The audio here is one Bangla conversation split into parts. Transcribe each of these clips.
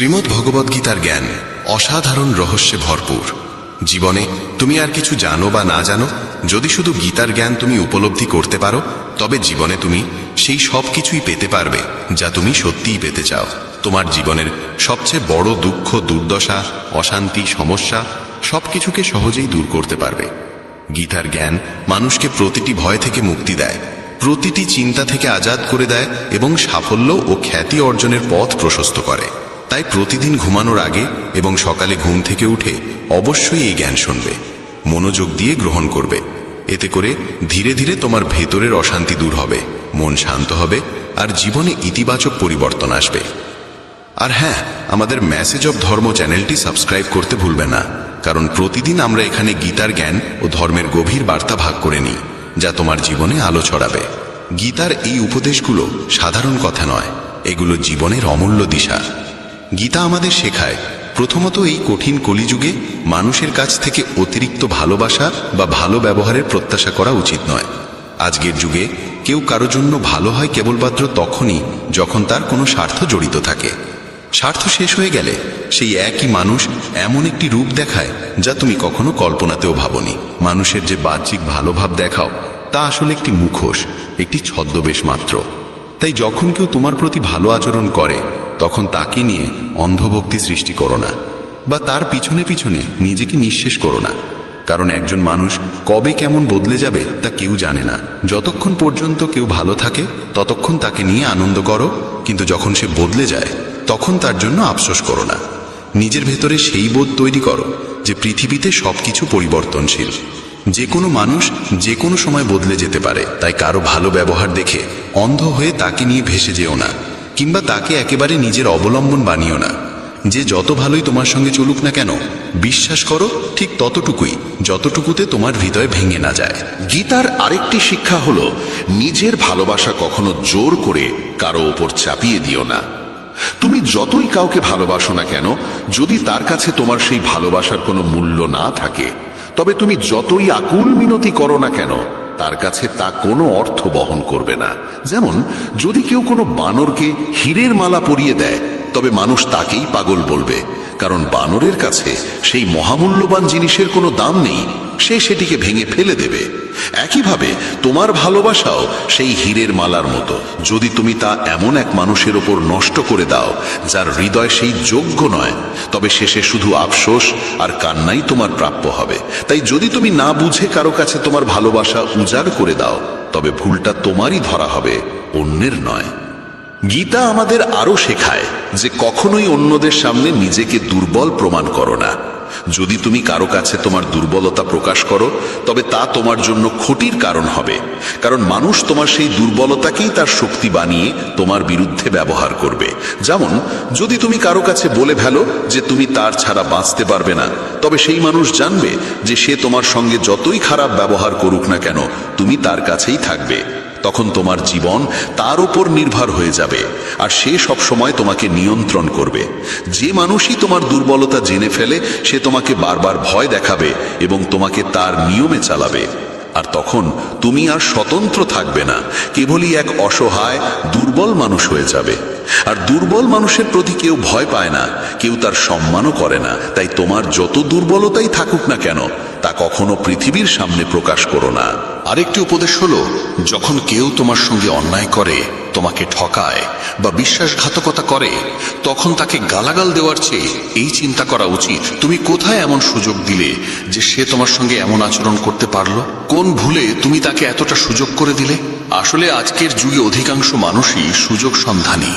শ্রীমদ্ ভগবদ্গীতার জ্ঞান অসাধারণ রহস্যে ভরপুর। জীবনে তুমি আর কিছু জানো বা না জানো, যদি শুধু গীতার জ্ঞান তুমি উপলব্ধি করতে পারো, তবে জীবনে তুমি সেই সব কিছুই পেতে পারবে যা তুমি সত্যিই পেতে চাও। তোমার জীবনের সবচেয়ে বড় দুঃখ, দুর্দশা, অশান্তি, সমস্যা সবকিছুকে সহজেই দূর করতে পারবে। গীতার জ্ঞান মানুষকে প্রতিটি ভয় থেকে মুক্তি দেয়, প্রতিটি চিন্তা থেকে আজাদ করে দেয় এবং সাফল্য ও খ্যাতি অর্জনের পথ প্রশস্ত করে। তাই প্রতিদিন ঘুমানোর আগে এবং সকালে ঘুম থেকে উঠে অবশ্যই এই জ্ঞান শুনবে, মনোযোগ দিয়ে গ্রহণ করবে। এতে করে ধীরে ধীরে তোমার ভেতরের অশান্তি দূর হবে, মন শান্ত হবে আর জীবনে ইতিবাচক পরিবর্তন আসবে। আর হ্যাঁ, আমাদের মেসেজ অব ধর্ম চ্যানেলটি সাবস্ক্রাইব করতে ভুলবে না, কারণ প্রতিদিন আমরা এখানে গীতার জ্ঞান ও ধর্মের গভীর বার্তা ভাগ করে নিই, যা তোমার জীবনে আলো ছড়াবে। গীতার এই উপদেশগুলো সাধারণ কথা নয়, এগুলো জীবনের অমূল্য দিশা। গীতা আমাদের শেখায়, প্রথমত এই কঠিন কলিযুগে মানুষের কাছ থেকে অতিরিক্ত ভালোবাসা বা ভালো ব্যবহারের প্রত্যাশা করা উচিত নয়। আজকের যুগে কেউ কারো জন্য ভালো হয় কেবলমাত্র তখনই যখন তার কোনো স্বার্থ জড়িত থাকে। স্বার্থ শেষ হয়ে গেলে সেই একই মানুষ এমন একটি রূপ দেখায় যা তুমি কখনো কল্পনাতেও ভাবনি। মানুষের যে বাহ্যিক ভালোভাব দেখাও, তা আসলে একটি মুখোশ, একটি ছদ্মবেশ মাত্র। তাই যখন কেউ তোমার প্রতি ভালো আচরণ করে, তখন তাকে নিয়ে অন্ধভক্তি সৃষ্টি করো না, বা তার পিছনে পিছনে নিজেকে নিঃশেষ করো না। কারণ একজন মানুষ কবে কেমন বদলে যাবে তা কেউ জানে না। যতক্ষণ পর্যন্ত কেউ ভালো থাকে ততক্ষণ তাকে নিয়ে আনন্দ করো, কিন্তু যখন সে বদলে যায় তখন তার জন্য আফসোস করো না। নিজের ভেতরে সেই বোধ তৈরি করো যে পৃথিবীতে সবকিছু পরিবর্তনশীল, যে কোনো মানুষ যে কোনো সময় বদলে যেতে পারে। তাই কারো ভালো ব্যবহার দেখে অন্ধ হয়ে তাকে নিয়ে ভেসে যেও না, কিংবা তাকে একেবারে নিজের অবলম্বন বানিও না। যে যত ভালোই তোমার সঙ্গে চলুক না কেন, বিশ্বাস করো ঠিক ততটুকুই যতটুকুতে তোমার হৃদয় ভেঙে না যায়। গীতার আরেকটি শিক্ষা হলো, নিজের ভালোবাসা কখনো জোর করে কারো ওপর চাপিয়ে দিও না। তুমি যতই কাউকে ভালোবাসো না কেন, যদি তার কাছে তোমার সেই ভালোবাসার কোনো মূল্য না থাকে, তবে তুমি যতই আকুল মিনতি করো না কেন, তার কাছে তা কোনো অর্থ বহন করবে না। যেমন যদি কেউ কোনো বানরকে হীরের মালা পরিয়ে দেয়, তবে মানুষ তাকেই পাগল বলবে, কারণ বানরের কাছে সেই মহামূল্যবান জিনিসের কোনো দাম নেই, সে সেটিকে ভেঙে ফেলে দেবে। একইভাবে তোমার ভালোবাসাও সেই হীরের মালার মতো। যদি তুমি তা এমন এক মানুষের ওপর নষ্ট করে দাও যার হৃদয় সেই যোগ্য নয়, তবে শেষে শুধু আফসোস আর কান্নাই তোমার প্রাপ্য হবে। তাই যদি তুমি না বুঝে কারো কাছে তোমার ভালোবাসা উজাড় করে দাও, তবে ভুলটা তোমারই ধরা হবে, অন্যের নয়। গীতা আমাদের আরো শেখায় যে কখনোই অন্যদের সামনে নিজেকে দুর্বল প্রমাণ করো না। যদি তুমি কারো কাছে তোমার দুর্বলতা প্রকাশ করো, তবে তা তোমার জন্য ক্ষতির কারণ হবে, কারণ মানুষ তোমার সেই দুর্বলতাকেই তার শক্তি বানিয়ে তোমার বিরুদ্ধে ব্যবহার করবে। যেমন যদি তুমি কারো কাছে বলে ফেলো যে তুমি তার ছাড়া বাঁচতে পারবে না, তবে সেই মানুষ জানবে যে সে তোমার সঙ্গে যতই খারাপ ব্যবহার করুক না কেন, তুমি তার কাছেই থাকবে। তখন তোমার জীবন তার উপর নির্ভর হয়ে যাবে, আর সে সব সময় তোমাকে নিয়ন্ত্রণ করবে। যে মানুষই তোমার দুর্বলতা জেনে ফেলে, সে তোমাকে বারবার ভয় দেখাবে এবং তোমাকে তার নিয়মে চালাবে। আর তখন তুমি আর স্বতন্ত্র থাকবে না, কেবলই এক অসহায় দুর্বল মানুষ হয়ে যাবে। আর দুর্বল মানুষের প্রতি কেউ ভয় পায় না, কেউ তার সম্মানও করে না। তাই তোমার যত দুর্বলতাই থাকুক না কেন, তা কখনো পৃথিবীর সামনে প্রকাশ করো না। আরেকটি উপদেশ হলো, যখন কেউ তোমার সঙ্গে অন্যায় করে, তোমাকে ঠকায় বা বিশ্বাসঘাতকতা করে, তখন তাকে গালাগাল দেওয়ার চেয়ে এই চিন্তা করা উচিত, তুমি কোথায় এমন সুযোগ দিলে যে সে তোমার সঙ্গে এমন আচরণ করতে পারলো? কোন ভুলে তুমি তাকে এতটা সুযোগ করে দিলে? আসলে আজকের যুগে অধিকাংশ মানুষই সুযোগ সন্ধানী,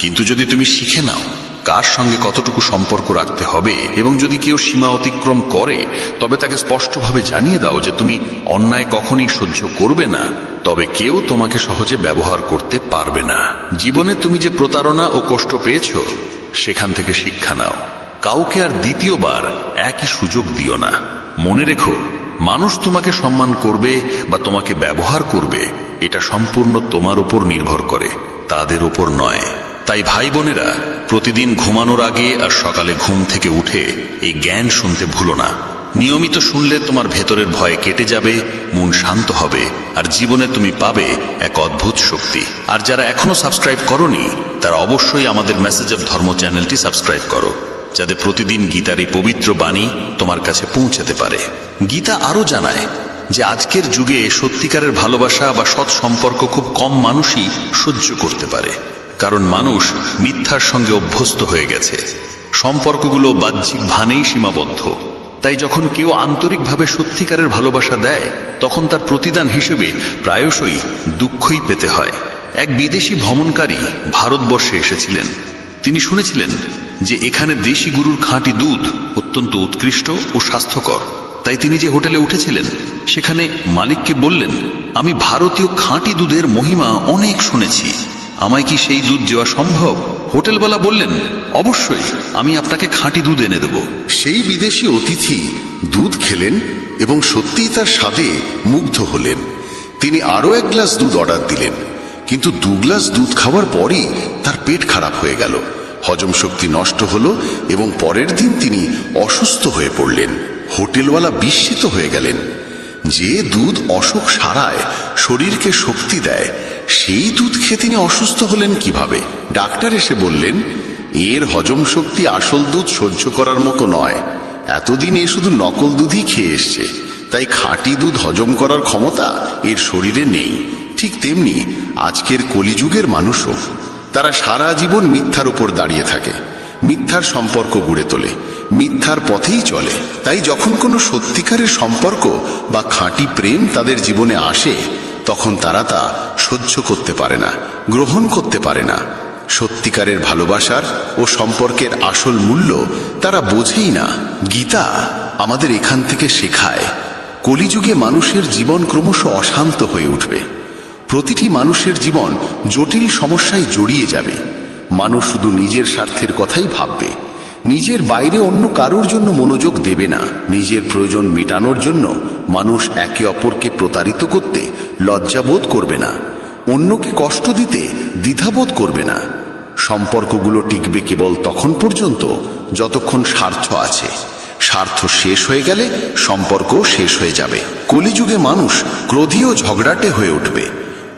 কিন্তু যদি তুমি শিখে নাও কার সঙ্গে কতটুকু সম্পর্ক রাখতে হবে, এবং যদি কেউ সীমা অতিক্রম করে, তবে তাকে স্পষ্টভাবে জানিয়ে দাও যে তুমি অন্যায় কখনই সহ্য করবে না, তবে কেউ তোমাকে সহজে ব্যবহার করতে পারবে না। জীবনে তুমি যে প্রতারণা ও কষ্ট পেয়েছো, সেখান থেকে শিক্ষা নাও। কাউকে আর দ্বিতীয়বার একই সুযোগ দিও না। মনে রেখো, মানুষ তোমাকে সম্মান করবে বা তোমাকে ব্যবহার করবে, এটা সম্পূর্ণ তোমার উপর নির্ভর করে, তাদের উপর নয়। তাই ভাই বোনেরা, প্রতিদিন ঘুমানোর আগে আর সকালে ঘুম থেকে উঠে এই জ্ঞান শুনতে ভুলো না। নিয়মিত শুনলে তোমার ভেতরের ভয় কেটে যাবে, মন শান্ত হবে, আর জীবনে তুমি পাবে এক অদ্ভুত শক্তি। আর যারা এখনো সাবস্ক্রাইব করনি তারা অবশ্যই আমাদের মেসেজ অফ ধর্ম চ্যানেলটি সাবস্ক্রাইব করো, যাতে প্রতিদিন গীতার এই পবিত্র বাণী তোমার কাছে পৌঁছাতে পারে। গীতা আরো জানায় যে আজকের যুগে সত্যিকারের ভালোবাসা বা সৎ সম্পর্ক খুব কম মানুষই সহ্য করতে পারে, কারণ মানুষ মিথ্যার সঙ্গে অভ্যস্ত হয়ে গেছে। সম্পর্কগুলো বাহ্যিক ভানেই সীমাবদ্ধ। তাই যখন কেউ আন্তরিকভাবে সত্যিকারের ভালোবাসা দেয় তখন তার প্রতিদান হিসেবে প্রায়শই দুঃখই পেতে হয়। এক বিদেশি ভ্রমণকারী ভারতবর্ষে এসেছিলেন। তিনি শুনেছিলেন যে এখানে দেশি গরুর খাঁটি দুধ অত্যন্ত উৎকৃষ্ট ও স্বাস্থ্যকর। তাই তিনি যে হোটেলে উঠেছিলেন সেখানে মালিককে বললেন, আমি ভারতীয় খাঁটি দুধের মহিমা অনেক শুনেছি, আমায় কি সেই দুধ দেওয়া সম্ভব? হোটেলওয়ালা বললেন, অবশ্যই, আমি আপনাকে খাঁটি দুধ এনে দেব। সেই বিদেশি অতিথি দুধ খেলেন এবং সত্যিই তার স্বাদে মুগ্ধ হলেন। তিনি আরো 1 গ্লাস দুধ অর্ডার দিলেন, কিন্তু 2 গ্লাস দুধ খাওয়ার পরই তার পেট খারাপ হয়ে গেল, হজম শক্তি নষ্ট হলো এবং পরের দিন তিনি অসুস্থ হয়ে পড়লেন। হোটেলওয়ালা বিস্মিত হয়ে গেলেন। যে দুধ অসুখ সারায়, শরীরকে শক্তি দেয়, সেই দুধ খেয়ে তিনি অসুস্থ হলেন কিভাবে? ডাক্তার এসে বললেন, এর হজম শক্তি আসল দুধ সহ্য করার মতো নয়। এতদিন এ শুধু নকল দুধই খেয়ে এসছে, তাই খাঁটি দুধ হজম করার ক্ষমতা এর শরীরে নেই। ঠিক তেমনি আজকের কলিযুগের মানুষও, তারা সারা জীবন মিথ্যার উপর দাঁড়িয়ে থাকে, মিথ্যার সম্পর্ক গড়ে তোলে, মিথ্যার পথেই চলে। তাই যখন কোনো সত্যিকারের সম্পর্ক বা খাঁটি প্রেম তাদের জীবনে আসে তখন তারা তা সহ্য করতে পারে না, গ্রহণ করতে পারে না। সত্যিকারের ভালোবাসার ও সম্পর্কের আসল মূল্য তারা বোঝেই না। গীতা আমাদের এখান থেকে শেখায়, কলিযুগে মানুষের জীবন ক্রমশ অশান্ত হয়ে উঠবে। প্রতিটি মানুষের জীবন জটিল সমস্যায় জড়িয়ে যাবে। মানুষ শুধু নিজের স্বার্থের কথাই ভাববে, নিজের বাইরে অন্য কারোর জন্য মনোযোগ দেবে না। নিজের প্রয়োজন মেটানোর জন্য মানুষ একে অপরকে প্রতারিত করতে লজ্জাবোধ করবে না, অন্যকে কষ্ট দিতে দ্বিধাবোধ করবে না। সম্পর্কগুলো টিকবে কেবল তখন পর্যন্ত যতক্ষণ স্বার্থ আছে। স্বার্থ শেষ হয়ে গেলে সম্পর্ক শেষ হয়ে যাবে। কলিযুগে মানুষ ক্রোধী ও ঝগড়াটে হয়ে উঠবে।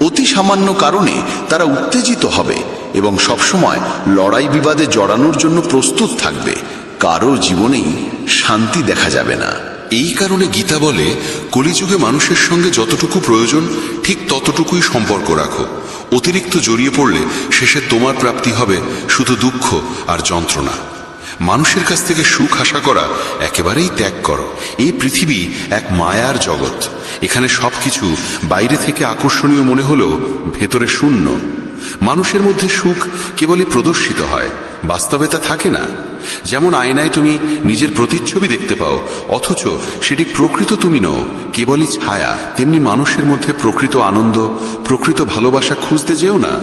অতি সামান্য কারণে তারা উত্তেজিত হবে এবং সবসময় লড়াই বিবাদে জড়ানোর জন্য প্রস্তুত থাকবে। কারো জীবনেই শান্তি দেখা যাবে না। এই কারণে গীতা বলে, কলিযুগে মানুষের সঙ্গে যতটুকু প্রয়োজন ঠিক ততটুকুই সম্পর্ক রাখো। অতিরিক্ত জড়িয়ে পড়লে শেষে তোমার প্রাপ্তি হবে শুধু দুঃখ আর যন্ত্রণা। মানুষের কাছ থেকে সুখ আশা করা একেবারেই ত্যাগ করো। এই পৃথিবী এক মায়ার জগৎ। এখানে সবকিছু বাইরে থেকে আকর্ষণীয় মনে হলেও ভেতরে শূন্য। মানুষের মধ্যে সুখ কেবলই প্রদর্শিত হয়, বাস্তবে তা থাকে না। যেমন আয়নায় তুমি নিজের প্রতিচ্ছবি দেখতে পাও, অথচ সেটি প্রকৃত তুমি নও, কেবলই ছায়া। তেমনি মানুষের মধ্যে প্রকৃত আনন্দ, প্রকৃত ভালোবাসা খুঁজতে যেও না।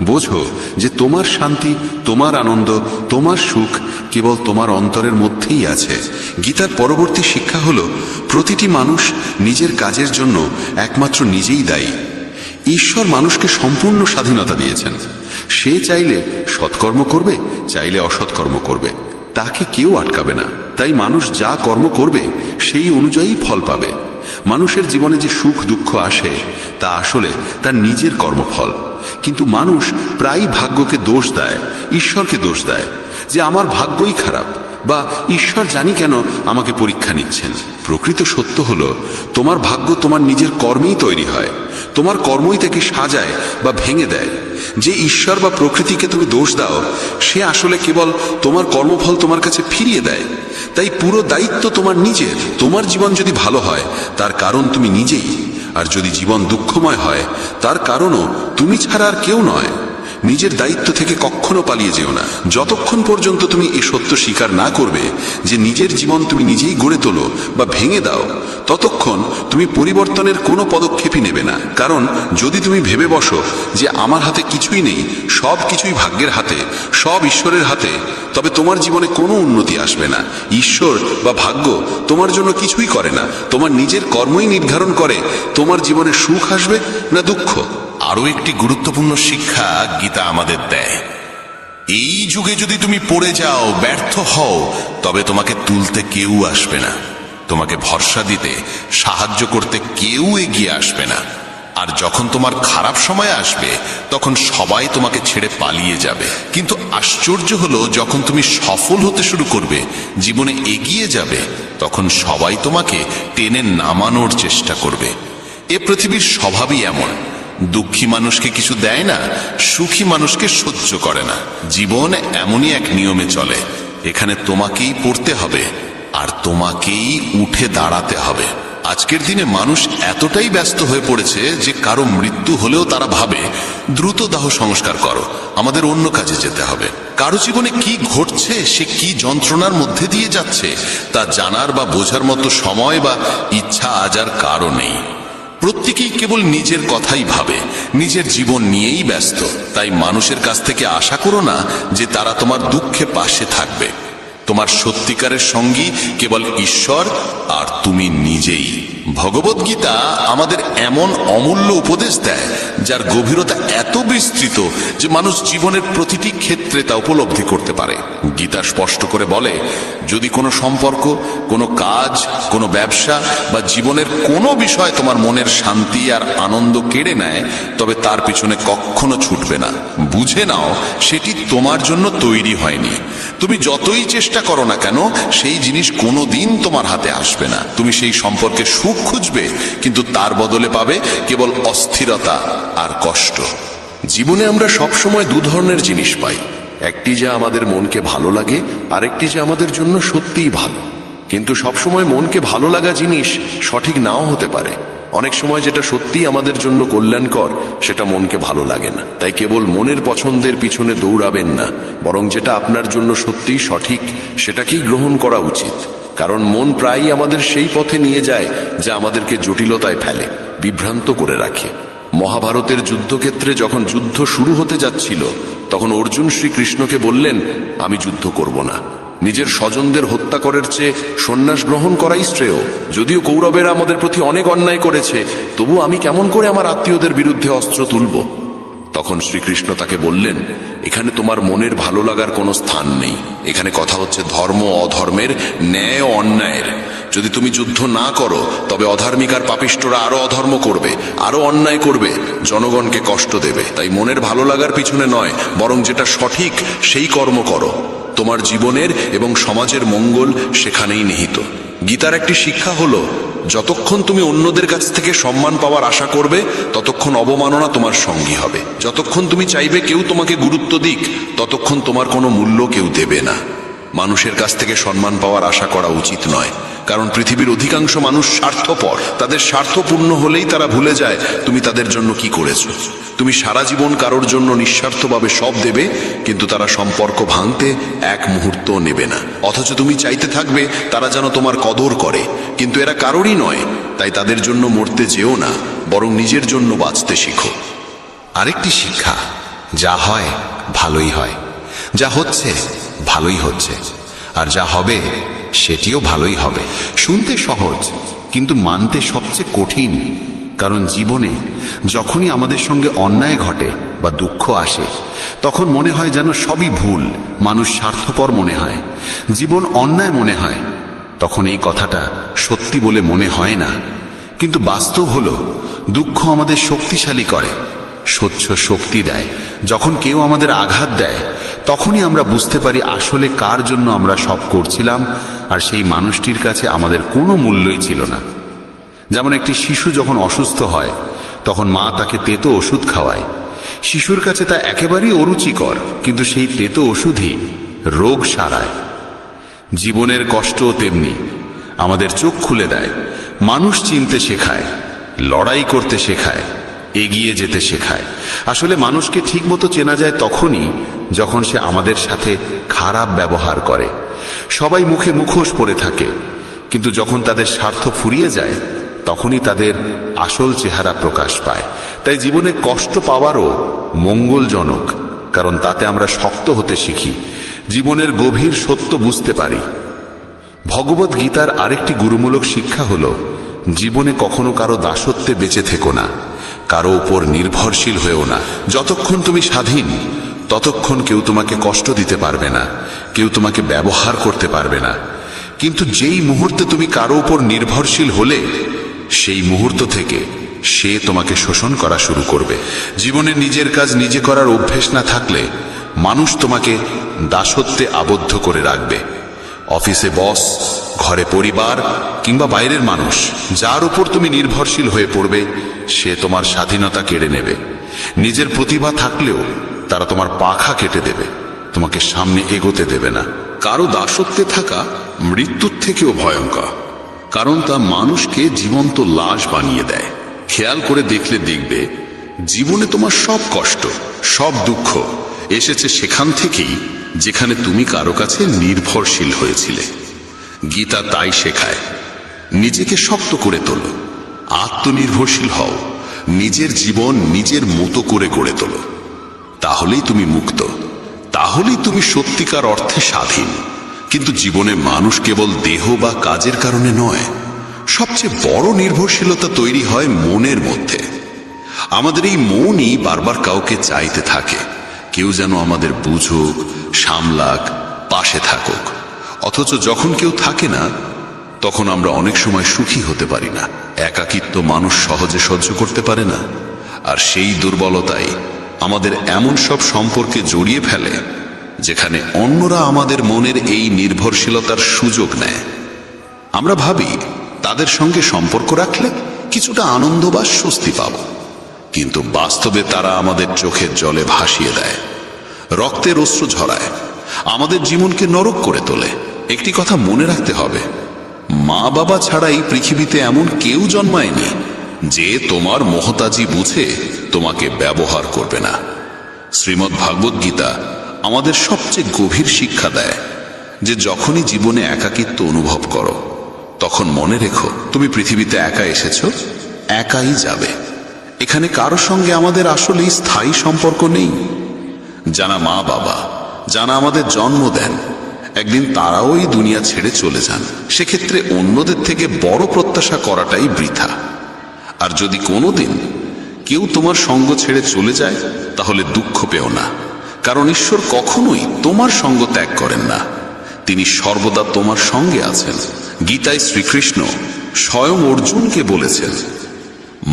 বোঝো যে তোমার শান্তি, তোমার আনন্দ, তোমার সুখ কেবল তোমার অন্তরের মধ্যেই আছে। গীতার পরবর্তী শিক্ষা হলো, প্রতিটি মানুষ নিজের কাজের জন্য একমাত্র নিজেই দায়ী। ঈশ্বর মানুষকে সম্পূর্ণ স্বাধীনতা দিয়েছেন। সে চাইলে সৎকর্ম করবে, চাইলে অসৎকর্ম করবে, তাকে কেউ আটকাবে না। তাই মানুষ যা কর্ম করবে সেই অনুযায়ী ফল পাবে। মানুষের জীবনে যে সুখ দুঃখ আসে তা আসলে তার নিজের কর্মফল। কিন্তু মানুষ প্রায়ই ভাগ্যকে দোষ দেয়, ঈশ্বরকে দোষ দেয় যে আমার ভাগ্যই খারাপ, বা ঈশ্বর জানি কেন আমাকে পরীক্ষা নিচ্ছেন। প্রকৃত সত্য হলো, তোমার ভাগ্য তোমার নিজের কর্মেই তৈরি হয়। তোমার কর্মই তাকে সাজায় বা ভেঙে দেয়। যে ঈশ্বর বা প্রকৃতিকে তুমি দোষ দাও, সে আসলে কেবল তোমার কর্মফল তোমার কাছে ফিরিয়ে দেয়। তাই পুরো দায়িত্ব তোমার নিজের। তোমার জীবন যদি ভালো হয় তার কারণ তুমি নিজেই, আর যদি জীবন দুঃখময় হয় তার কারণও তুমি ছাড়া আর কেউ নয়। নিজের দায়িত্ব থেকে কখনো পালিয়ে যেও না। যতক্ষণ পর্যন্ত তুমি এই সত্য স্বীকার না করবে যে নিজের জীবন তুমি নিজেই গড়ে তোলো বা ভেঙে দাও, ততক্ষণ তুমি পরিবর্তনের কোনো পদক্ষেপই নেবে না। কারণ যদি তুমি ভেবে বসো যে আমার হাতে কিছুই নেই, সব কিছুই ভাগ্যের হাতে, সব ঈশ্বরের হাতে, তবে তোমার জীবনে কোনো উন্নতি আসবে না। ঈশ্বর বা ভাগ্য তোমার জন্য কিছুই করে না। তোমার নিজের কর্মই নির্ধারণ করে তোমার জীবনে সুখ আসবে না দুঃখ। আরো একটি গুরুত্বপূর্ণ শিক্ষা গীতা আমাদের দেয়, এই যুগে যদি তুমি পড়ে যাও, ব্যর্থ হও, তবে তোমাকে তুলতে কেউ আসবে না। তোমাকে ভরসা দিতে, সাহায্য করতে কেউ এগিয়ে আসবে না। আর যখন তোমার খারাপ সময় আসবে তখন সবাই তোমাকে ছেড়ে পালিয়ে যাবে। কিন্তু আশ্চর্য হলো, যখন তুমি সফল হতে শুরু করবে, জীবনে এগিয়ে যাবে, তখন সবাই তোমাকে টেনে নামানোর চেষ্টা করবে। এ পৃথিবীর স্বভাবই এমন, দুঃখী মানুষকে কিছু দেয় না, সুখী মানুষকে সহ্য করে না। জীবন এমনই এক নিয়মে চলে, এখানে তোমাকেই পড়তে হবে আর তোমাকেই উঠে দাঁড়াতে হবে। আজকের দিনে মানুষ এতটাই ব্যস্ত হয়ে পড়েছে যে কারো মৃত্যু হলেও তারা ভাবে দ্রুত দাহ সংস্কার করো, আমাদের অন্য কাজে যেতে হবে। কারো জীবনে কি ঘটছে, সে কি যন্ত্রণার মধ্যে দিয়ে যাচ্ছে, তা জানার বা বোঝার মতো সময় বা ইচ্ছা আজ আর কারো নেই। প্রত্যেকেই কেবল নিজের কথাই ভাবে, নিজের জীবন নিয়েই ব্যস্ত। তাই মানুষের কাছ থেকে আশা করো না যে তারা তোমার দুঃখে পাশে থাকবে। তোমার সত্যিকারের সঙ্গী কেবল ঈশ্বর আর তুমি নিজেই। ভগবদ্গীতা আমাদের এমন অমূল্য উপদেশ দেয় যার গভীরতা এত বিস্তৃত যে মানুষ জীবনের প্রতিটি ক্ষেত্রে তা উপলব্ধি করতে পারে। গীতা স্পষ্ট করে বলে, যদি কোনো সম্পর্ক, কোনো কাজ, কোনো ব্যবসা বা জীবনের কোনো বিষয় তোমার মনের শান্তি আর আনন্দ কেড়ে নেয়, তবে তার পিছনে কখনো ছুটবে না। বুঝে নাও সেটি তোমার জন্য তৈরি হয়নি। তুমি যতই চেষ্টা করো না কেন, সেই জিনিস কোনোদিন তোমার হাতে আসবে না। তুমি সেই সম্পর্কে সুখ খুঁজবে, কিন্তু তার বদলে পাবে কেবল অস্থিরতা আর কষ্ট। জীবনে আমরা সবসময় দু ধরনের জিনিস পাই, একটি যা আমাদের মনকে ভালো লাগে, আরেকটি যা আমাদের জন্য সত্যিই ভালো। কিন্তু সবসময় মনকে ভালো লাগা জিনিস সঠিক নাও হতে পারে। অনেক সময় যেটা সত্যিই আমাদের জন্য কল্যাণকর, সেটা মনকে ভালো লাগে না। তাই কেবল মনের পছন্দের পিছনে দৌড়াবেন না, বরং যেটা আপনার জন্য সত্যিই সঠিক সেটাকেই গ্রহণ করা উচিত। কারণ মন প্রায়ই আমাদের সেই পথে নিয়ে যায় যা আমাদেরকে জটিলতায় ফেলে, বিভ্রান্ত করে রাখে। মহাভারতের যুদ্ধক্ষেত্রে যখন যুদ্ধ শুরু হতে যাচ্ছিল, তখন অর্জুন শ্রীকৃষ্ণকে বললেন, আমি যুদ্ধ করব না। নিজের স্বজনদের হত্যা করার চেয়ে সন্ন্যাস গ্রহণ করাই শ্রেয়। যদিও কৌরবেরা আমাদের প্রতি অনেক অন্যায় করেছে, তবু আমি কেমন করে আমার আত্মীয়দের বিরুদ্ধে অস্ত্র তুলব? তখন শ্রীকৃষ্ণ তাকে বললেন, এখানে তোমার মনের ভালো লাগার কোনো স্থান নেই। এখানে কথা হচ্ছে ধর্ম অধর্মের, ন্যায় ও অন্যায়ের। যদি তুমি যুদ্ধ না করো, তবে অধার্মিক আর পাপিষ্টরা আরো অধর্ম করবে, আরো অন্যায় করবে, জনগণকে কষ্ট দেবে। তাই মনের ভালো লাগার পিছনে নয়, বরং যেটা সঠিক সেই কর্ম করো। তোমার জীবনের এবং সমাজের মঙ্গল সেখানেই নিহিত। গীতার একটি শিক্ষা হলো, যতক্ষণ তুমি অন্যদের কাছ থেকে সম্মান পাওয়ার আশা করবে, ততক্ষণ অবমাননা তোমার সঙ্গী হবে। যতক্ষণ তুমি চাইবে কেউ তোমাকে গুরুত্ব দিক, ততক্ষণ তোমার কোনো মূল্য কেউ দেবে না। মানুষের কাছ থেকে সম্মান পাওয়ার আশা করা উচিত নয়, কারণ পৃথিবীর অধিকাংশ মানুষ স্বার্থপর। তাদের স্বার্থ পূর্ণ হলেই তারা ভুলে যায় তুমি তাদের জন্য কি করেছো। তুমি সারা জীবন কারোর জন্য নিঃস্বার্থভাবে সব দেবে, কিন্তু তারা সম্পর্ক ভাঙতে এক মুহূর্ত নেবে না। অথচ তুমি চাইতে থাকবে তারা যেন তোমার কদর করে, কিন্তু এরা কারোরই নয়। তাই তাদের জন্য মরতে যেও না, বরং নিজের জন্য বাঁচতে শিখো। আরেকটি শিক্ষা, যা হয় ভালোই হয়, যা হচ্ছে ভালোই হচ্ছে, আর যা হবে সেটিও ভালোই হবে। শুনতে সহজ, কিন্তু মানতে সবচেয়ে কঠিন। কারণ জীবনে যখনই আমাদের সঙ্গে অন্যায় ঘটে বা দুঃখ আসে, তখন মনে হয় যেন সবই ভুল, মানুষ স্বার্থপর মনে হয়, জীবন অন্যায় মনে হয়। তখন এই কথাটা সত্যি বলে মনে হয় না, কিন্তু বাস্তব হলো দুঃখ আমাদের শক্তিশালী করে, সহ্য শক্তি দেয়। যখন কেউ আমাদের আঘাত দেয়, তখনই আমরা বুঝতে পারি আসলে কার জন্য আমরা সব করছিলাম, আর সেই মানুষটির কাছে আমাদের কোনো মূল্যই ছিল না। যেমন একটি শিশু যখন অসুস্থ হয়, তখন মা তাকে তেতো ওষুধ খাওয়ায়। শিশুর কাছে তা একেবারেই অরুচিকর, কিন্তু সেই তেতো ওষুধই রোগ সারায়। জীবনের কষ্টও তেমনি, আমাদের চোখ খুলে দেয়, মানুষ চিনতে শেখায়, লড়াই করতে শেখায়, এগিয়ে যেতে শেখায়। আসলে মানুষকে ঠিকমতো চেনা যায় তখনই যখন সে আমাদের সাথে খারাপ ব্যবহার করে। সবাই মুখে মুখোশ পরে থাকে, কিন্তু যখন তাদের স্বার্থ ফুরিয়ে যায়, তখনই তাদের আসল চেহারা প্রকাশ পায়। তাই জীবনে কষ্ট পাওয়ারও মঙ্গলজনক, কারণ তাতে আমরা শক্ত হতে শিখি, জীবনের গভীর সত্য বুঝতে পারি। ভগবদ গীতার আরেকটি গুরুমূলক শিক্ষা হলো, জীবনে কখনো কারো দাসত্বে বেঁচে থেকো না, কারো উপর নির্ভরশীল হয়েও না। যতক্ষণ তুমি স্বাধীন, ততক্ষণ কেউ তোমাকে কষ্ট দিতে পারবে না, কেউ তোমাকে ব্যবহার করতে পারবে না। কিন্তু যেই মুহূর্তে তুমি কারো উপর নির্ভরশীল হলে সেই মুহূর্ত থেকে সে তোমাকে শোষণ করা শুরু করবে। জীবনে নিজের কাজ নিজে করার অভ্যেস না থাকলে মানুষ তোমাকে দাসত্বে আবদ্ধ করে রাখবে। অফিসে বস, ঘরে পরিবার কিংবা বাইরের মানুষ, যার উপর তুমি নির্ভরশীল হয়ে পড়বে সে তোমার স্বাধীনতা কেড়ে নেবে। নিজের প্রতিভা থাকলেও তারা তোমার পাখা কেটে দেবে, তোমাকে সামনে এগোতে দেবে না। কারো দাসত্বে থাকা মৃত্যুর থেকেও ভয়ঙ্কর, কারণ তা মানুষকে জীবন্ত লাশ বানিয়ে দেয়। খেয়াল করে দেখলে দেখবে জীবনে তোমার সব কষ্ট, সব দুঃখ এসেছে সেখান থেকেই যেখানে তুমি কারো কাছে নির্ভরশীল হয়েছিলে। গীতা তাই শেখায়, নিজেকে শক্ত করে তোলো, আত্মনির্ভরশীল হও, নিজের জীবন নিজের মতো করে গড়ে তোলো। তাহলেই তুমি মুক্ত, তাহলেই তুমি সত্যিকার অর্থে স্বাধীন। কিন্তু জীবনে মানুষ কেবল দেহ বা কাজের কারণে নয়, সবচেয়ে বড় নির্ভরশীলতা তৈরি হয় মনের মধ্যে। আমাদের এই মনই বারবার কাউকে চাইতে থাকে, কেউ যেন আমাদের বুঝুক, সামলাক, পাশে থাকুক। অথচ যখন কেউ থাকে না তখন আমরা অনেক সময় সুখী হতে পারি না। একাকিত্ব মানুষ সহজে সহ্য করতে পারে না, আর সেই দুর্বলতাই আমাদের এমন সব সম্পর্কে জড়িয়ে ফেলে যেখানে অন্যরা আমাদের মনের এই নির্ভরশীলতার সুযোগ নেয়। আমরা ভাবি তাদের সঙ্গে সম্পর্ক রাখলে কিছুটা আনন্দ বা স্বস্তি পাব, কিন্তু বাস্তবে তারা আমাদের চোখের জলে ভাসিয়ে দেয়, রক্তের অশ্রু ঝরায়, আমাদের জীবনকে নরক করে তোলে। একটি কথা মনে রাখতে হবে, মা বাবা ছাড়া এই পৃথিবীতে এমন কেউ জন্মায়নি যে তোমার মহতাজি বুঝে তোমাকে ব্যবহার করবে না। শ্রীমদ্ ভাগবত গীতা আমাদের সবচেয়ে গভীর শিক্ষা দেয় যে যখনই জীবনে একাকিত্ব অনুভব করো তখন মনে রেখো তুমি পৃথিবীতে একা এসেছো, একাই যাবে। এখানে কারো সঙ্গে আমাদের আসলেই স্থায়ী সম্পর্ক নেই। যারা মা বাবা, যারা আমাদের জন্ম দেন, একদিন তারাও এই দুনিয়া ছেড়ে চলে যান। সেক্ষেত্রে অন্যদের থেকে বড় প্রত্যাশা করাটাই বৃথা। আর যদি কোনোদিন কেউ তোমার সঙ্গ ছেড়ে চলে যায় তাহলে দুঃখ পেও না, কারণ ঈশ্বর কখনোই তোমার সঙ্গ ত্যাগ করেন না, তিনি সর্বদা তোমার সঙ্গে আছেন। গীতায় শ্রীকৃষ্ণ স্বয়ং অর্জুনকে বলেছেন,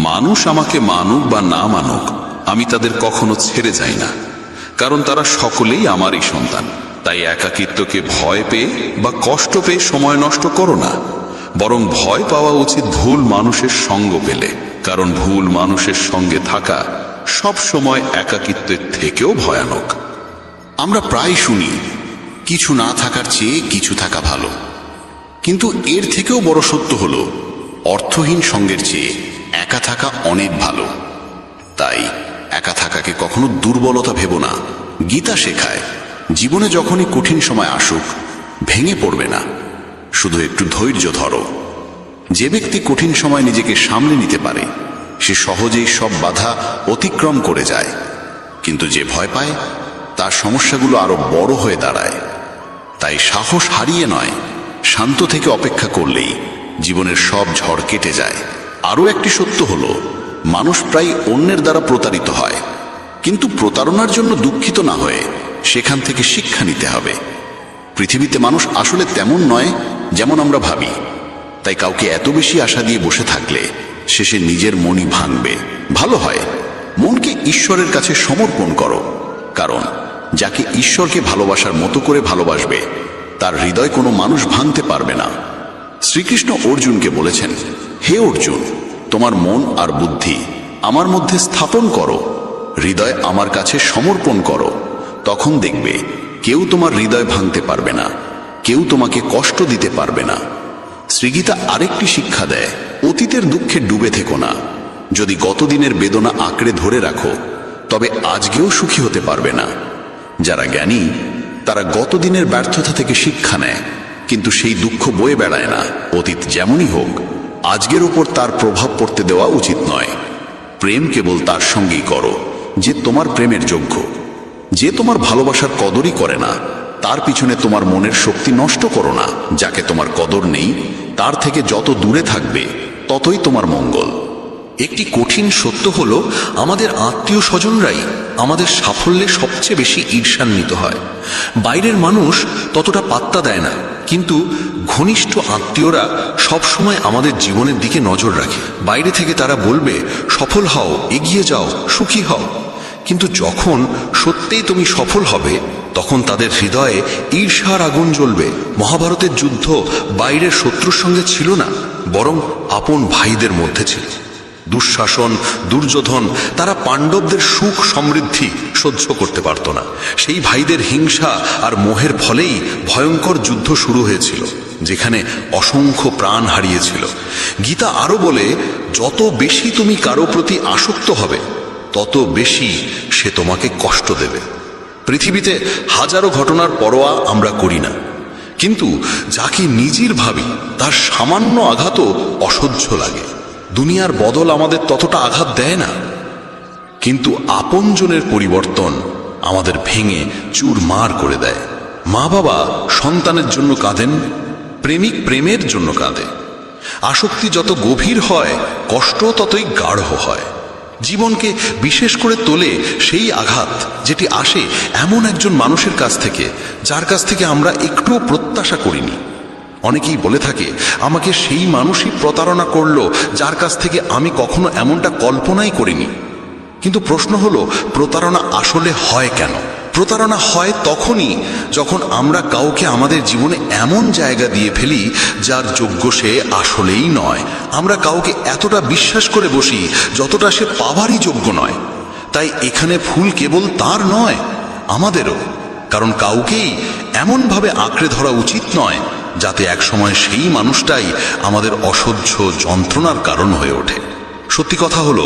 মানুষ আমাকে মানুক বা না মানুক আমি তাদের কখনো ছেড়ে যাই না, কারণ তারা সকলেই আমারই সন্তান। তাই একাকিত্বকে ভয় পেয়ে বা কষ্ট পেয়ে সময় নষ্ট করো না, বরং ভয় পাওয়া উচিত ভুল মানুষের সঙ্গ পেলে, কারণ ভুল মানুষের সঙ্গে থাকা সব সময় একাকিত্বের থেকেও ভয়ানক। আমরা প্রায় শুনি কিছু না থাকার চেয়ে কিছু থাকা ভালো, কিন্তু এর থেকেও বড় সত্য হলো অর্থহীন সঙ্গের চেয়ে একা থাকা অনেক ভালো। তাই একা থাকাকে কখনো দুর্বলতা ভেবো না। গীতা শেখায় জীবনে যখনই কঠিন সময় আসুক ভেঙে পড়বে না, শুধু একটু ধৈর্য ধরো। যে ব্যক্তি কঠিন সময় নিজেকে সামলে নিতে পারে সে সহজেই সব বাধা অতিক্রম করে যায়, কিন্তু যে ভয় পায় তার সমস্যাগুলো আরো বড় হয়ে দাঁড়ায়। তাই সাহস হারিয়ে নয়, শান্ত থেকে অপেক্ষা করলেই জীবনের সব ঝড় কেটে যায়। আরও একটি সত্য হলো মানুষ প্রায় অন্যের দ্বারা প্রতারিত হয়, কিন্তু প্রতারণার জন্য দুঃখিত না হয়ে সেখান থেকে শিক্ষা নিতে হবে। পৃথিবীতে মানুষ আসলে তেমন নয় যেমন আমরা ভাবি। তাই কাউকে এত বেশি আশা দিয়ে বসে থাকলে শেষে নিজের মনই ভাঙবে। ভালো হয় মনকে ঈশ্বরের কাছে সমর্পণ করো, কারণ যাকে ঈশ্বরকে ভালোবাসার মতো করে ভালোবাসবে তার হৃদয় কোনো মানুষ ভাঙতে পারবে না। শ্রীকৃষ্ণ অর্জুনকে বলেছেন, হে অর্জুন, তোমার মন আর বুদ্ধি আমার মধ্যে স্থাপন করো, হৃদয় আমার কাছে সমর্পণ করো, তখন দেখবে কেউ তোমার হৃদয় ভাঙতে পারবে না, কেউ তোমাকে কষ্ট দিতে পারবে না। শ্রীগীতা আরেকটি শিক্ষা দেয়, অতীতের দুঃখে ডুবে থেকো না। যদি গতদিনের বেদনা আঁকড়ে ধরে রাখো তবে আজকেও সুখী হতে পারবে না। যারা জ্ঞানী তারা গতদিনের ব্যর্থতা থেকে শিক্ষা নেয়, কিন্তু সেই দুঃখ বয়ে বেড়ায় না। অতীত যেমনই হোক আজকের উপর তার প্রভাব পড়তে দেওয়া উচিত নয়। প্রেম কেবল তার সঙ্গেই করো যে তোমার প্রেমের যোগ্য। যে তোমার ভালোবাসার কদরই করে না তার পিছনে তোমার মনের শক্তি নষ্ট করো না। যাকে তোমার কদর নেই তার থেকে যত দূরে থাকবে ততই তোমার মঙ্গল। একটি কঠিন সত্য হলো আমাদের আত্মীয় স্বজনরাই আমাদের সাফল্যে সবচেয়ে বেশি ঈর্ষান্বিত হয়। বাইরের মানুষ ততটা পাত্তা দেয় না, কিন্তু ঘনিষ্ঠ আত্মীয়রা সবসময় আমাদের জীবনের দিকে নজর রাখে। বাইরে থেকে তারা বলবে, সফল হও, এগিয়ে যাও, সুখী হও। কিন্তু যখন সত্যিই তুমি সফল হবে, তখন তাদের হৃদয়ে ঈর্ষার আগুন জ্বলবে। মহাভারতের যুদ্ধ বাইরের শত্রুর সঙ্গে ছিল না, বরং আপন ভাইদের মধ্যে ছিল। দুঃশাসন, দুর্যোধন, তারা পাণ্ডবদের সুখ সমৃদ্ধি সহ্য করতে পারত না। সেই ভাইদের হিংসা আর মোহের ফলেই ভয়ঙ্কর যুদ্ধ শুরু হয়েছিল, যেখানে অসংখ্য প্রাণ হারিয়েছিল। গীতা আরো বলে, যত বেশি তুমি কারো প্রতি আসক্ত হবে, তত বেশি সে তোমাকে কষ্ট দেবে। পৃথিবীতে হাজারো ঘটনার পরোয়া আমরা করি না, কিন্তু যাকে নিজের ভাবি তার সামান্য আঘাতও অসহ্য লাগে। দুনিয়ার বদল আমাদের ততটা আঘাত দেয় না, কিন্তু আপনজনের পরিবর্তন আমাদের ভেঙে চুরমার করে দেয়। মা বাবা সন্তানের জন্য কাঁদেন, প্রেমিক প্রেমের জন্য কাঁদে। আসক্তি যত গভীর হয়, কষ্ট ততই গাঢ় হয়। জীবনকে বিশেষ করে তোলে সেই আঘাত যেটি আসে এমন একজন মানুষের কাছ থেকে, যার কাছ থেকে আমরা একটুও প্রত্যাশা করিনি। অনেকেই বলে থাকে, আমাকে সেই মানুষই প্রতারণা করলো যার কাছ থেকে আমি কখনো এমনটা কল্পনাই করিনি। কিন্তু প্রশ্ন হলো, প্রতারণা আসলে হয় কেন? প্রতারণা হয় তখনই যখন আমরা কাউকে আমাদের জীবনে এমন জায়গা দিয়ে ফেলি যার যোগ্য সে আসলেই নয়। আমরা কাউকে এতটা বিশ্বাস করে বসি যতটা সে পাওয়ারই যোগ্য নয়। তাই এখানে ভুল কেবল তার নয়, আমাদেরও। কারণ কাউকেই এমনভাবে আঁকড়ে ধরা উচিত নয় যাতে একসময় সেই মানুষটাই আমাদের অসহ্য যন্ত্রণার কারণ হয়ে ওঠে। সত্যি কথা হলো,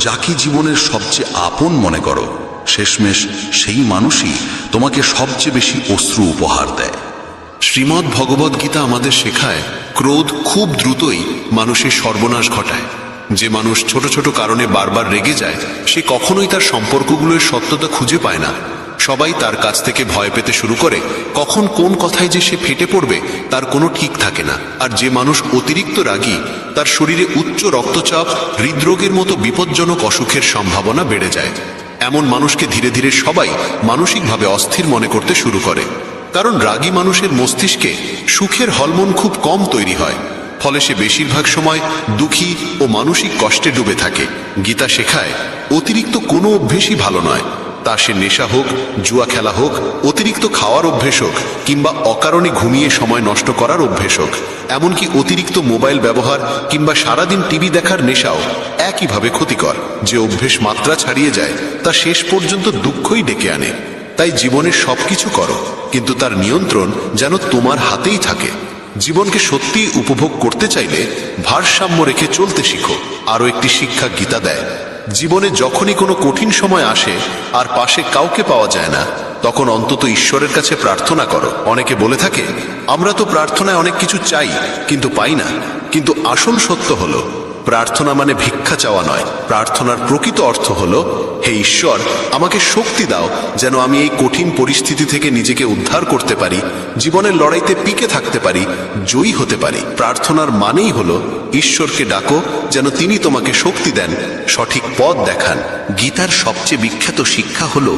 যাকে জীবনের সবচেয়ে আপন মনে করো, শেষমেশ সেই মানুষই তোমাকে সবচেয়ে বেশি অশ্রু উপহার দেয়। শ্রীমদ্ ভগবদ গীতা আমাদের শেখায়, ক্রোধ খুব দ্রুতই মানুষের সর্বনাশ ঘটায়। যে মানুষ ছোট ছোট কারণে বারবার রেগে যায়, সে কখনোই তার সম্পর্কগুলোর সত্যতা খুঁজে পায় না। সবাই তার কাছ থেকে ভয় পেতে শুরু করে। কখন কোন কথায় যে সে ফেটে পড়বে তার কোনো ঠিক থাকে না। আর যে মানুষ অতিরিক্ত রাগী, তার শরীরে উচ্চ রক্তচাপ, হৃদরোগের মতো বিপজ্জনক অসুখের সম্ভাবনা বেড়ে যায়। এমন মানুষকে ধীরে ধীরে সবাই মানসিকভাবে অস্থির মনে করতে শুরু করে। কারণ রাগী মানুষের মস্তিষ্কে সুখের হরমোন খুব কম তৈরি হয়, ফলে সে বেশিরভাগ সময় দুঃখী ও মানসিক কষ্টে ডুবে থাকে। গীতা শেখায়, অতিরিক্ত কোনো অভ্যেসই ভালো নয়। তা সে নেশা হোক, জুয়া খেলা হোক, অতিরিক্ত খাওয়ার অভ্যেস হোক, কিংবা অকারণে ঘুমিয়ে সময় নষ্ট করার অভ্যেস হোক, এমনকি অতিরিক্ত মোবাইল ব্যবহার কিংবা সারাদিন টিভি দেখার নেশাও একইভাবে ক্ষতিকর। যে অভ্যেস মাত্রা ছাড়িয়ে যায়, তা শেষ পর্যন্ত দুঃখই ডেকে আনে। তাই জীবনের সবকিছু করো, কিন্তু তার নিয়ন্ত্রণ যেন তোমার হাতেই থাকে। জীবনকে সত্যিই উপভোগ করতে চাইলে ভারসাম্য রেখে চলতে শিখো। আরও একটি শিক্ষা গীতা দেয়, জীবনে যখনই কোনো কঠিন সময় আসে আর পাশে কাউকে পাওয়া যায় না, তখন অন্তত ঈশ্বরের কাছে প্রার্থনা করো। অনেকে বলে থাকে, আমরা তো প্রার্থনায় অনেক কিছু চাই কিন্তু পাই না। কিন্তু আসল সত্য হলো, প্রার্থনা মানে ভিক্ষা চাওয়া নয়। প্রার্থনার প্রকৃত অর্থ হলো, হে ঈশ্বর, আমাকে শক্তি দাও যেন আমি এই কঠিন পরিস্থিতি থেকে নিজেকে উদ্ধার করতে পারি, জীবনের লড়াইতে টিকে থাকতে পারি, জয়ী হতে পারি। প্রার্থনার মানেই হলো, ঈশ্বরকে ডাকো যেন তিনি তোমাকে শক্তি দেন, সঠিক পথ দেখান। গীতার সবচেয়ে বিখ্যাত শিক্ষা হলো,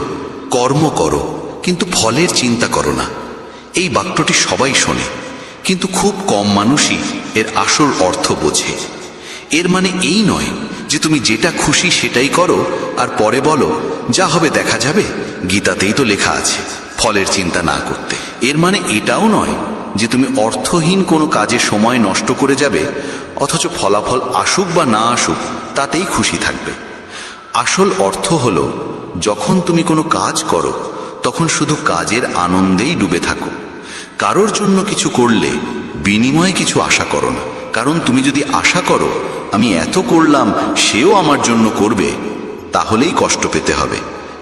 কর্ম করো কিন্তু ফলের চিন্তা করো না। এই বাক্যটি সবাই শোনে, কিন্তু খুব কম মানুষই এর আসল অর্থ বোঝে। এর মানে এই নয় যে তুমি যেটা খুশি সেটাই করো আর পরে বলো যা হবে দেখা যাবে, গীতাতেই তো লেখা আছে ফলের চিন্তা না করতে। এর মানে এটাও নয় যে তুমি অর্থহীন কোনো কাজে সময় নষ্ট করে যাবে, অথচ ফলাফল আসুক বা না আসুক তাতেই খুশি থাকবে। আসল অর্থ হলো, যখন তুমি কোনো কাজ করো তখন শুধু কাজের আনন্দেই ডুবে থাকো। কারোর জন্য কিছু করলে বিনিময়ে কিছু আশা করো না। কারণ তুমি যদি আশা করো আমি এত করলাম সেও আমার জন্য করবে, তাহলেই কষ্ট পেতে হবে।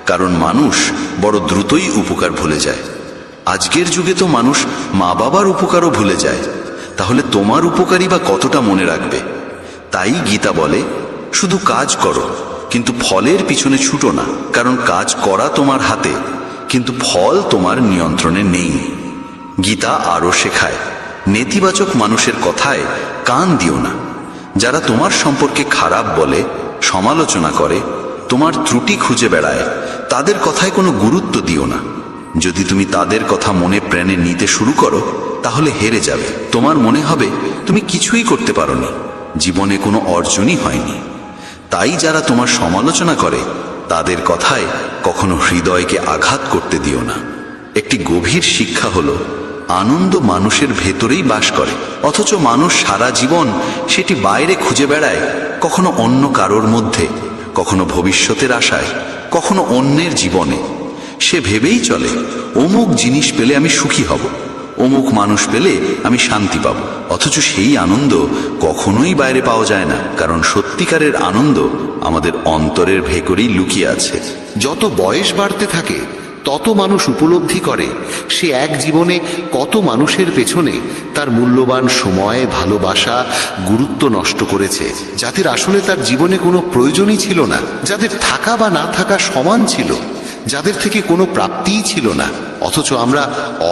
কারণ মানুষ বড় দ্রুতই উপকার ভুলে যায়। আজকের যুগে তো মানুষ মা বাবার উপকারও ভুলে যায়, তাহলে তোমার উপকারই বা কতটা মনে রাখবে? তাই গীতা বলে, শুধু কাজ করো কিন্তু ফলের পিছনে ছুটো না। কারণ কাজ করা তোমার হাতে, কিন্তু ফল তোমার নিয়ন্ত্রণে নেই। গীতা আরও শেখায়, নেতিবাচক মানুষের কথায় কান দিও না। যারা তোমার সম্পর্কে খারাপ বলে, সমালোচনা করে, তোমার ত্রুটি খুঁজে বেড়ায়, তাদের কথায় কোনো গুরুত্ব দিও না। যদি তুমি তাদের কথা মনে প্রাণে নিতে শুরু করো, তাহলে হেরে যাবে। তোমার মনে হবে তুমি কিছুই করতে পারোনি, জীবনে কোনো অর্জনই হয়নি। তাই যারা তোমার সমালোচনা করে, তাদের কথায় কখনো হৃদয়কে আঘাত করতে দিও না। একটি গভীর শিক্ষা হলো, আনন্দ মানুষের ভেতরেই বাস করে, অথচ মানুষ সারা জীবন সেটি বাইরে খুঁজে বেড়ায়, কখনো অন্য কারোর মধ্যে, কখনো ভবিষ্যতের আশায়, কখনো অন্যের জীবনে। সে ভেবেই চলে, অমুক জিনিস পেলে আমি সুখী হব, অমুক মানুষ পেলে আমি শান্তি পাব। অথচ সেই আনন্দ কখনোই বাইরে পাওয়া যায় না, কারণ সত্যিকারের আনন্দ আমাদের অন্তরের ভেতরেই লুকিয়ে আছে। যত বয়স বাড়তে থাকে তত মানুষ উপলব্ধি করে সে এক জীবনে কত মানুষের পেছনে তার মূল্যবান সময়, ভালোবাসা, গুরুত্ব নষ্ট করেছে, যাদের আসলে তার জীবনে কোনো প্রয়োজনই ছিল না, যাদের থাকা বা না থাকা সমান ছিল, যাদের থেকে কোনো প্রাপ্তিই ছিল না, অথচ আমরা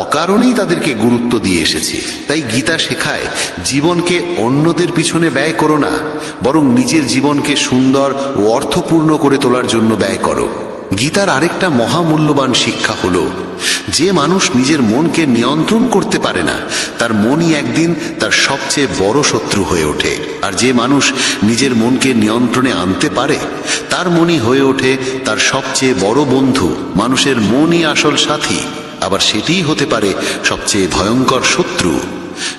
অকারণেই তাদেরকে গুরুত্ব দিয়ে এসেছি। তাই গীতা শেখায়, জীবনকে অন্যদের পিছনে ব্যয় করো না, বরং নিজের জীবনকে সুন্দর ও অর্থপূর্ণ করে তোলার জন্য ব্যয় করো। গীতার আরেকটা মহামূল্যবান শিক্ষা হলো, যে মানুষ নিজের মনকে নিয়ন্ত্রণ করতে পারে না, তার মনই একদিন তার সবচেয়ে বড় শত্রু হয়ে ওঠে। আর যে মানুষ নিজের মনকে নিয়ন্ত্রণে আনতে পারে, তার মনই হয়ে ওঠে তার সবচেয়ে বড় বন্ধু। মানুষের মনই আসল সাথী, আবার সেটিই হতে পারে সবচেয়ে ভয়ঙ্কর শত্রু।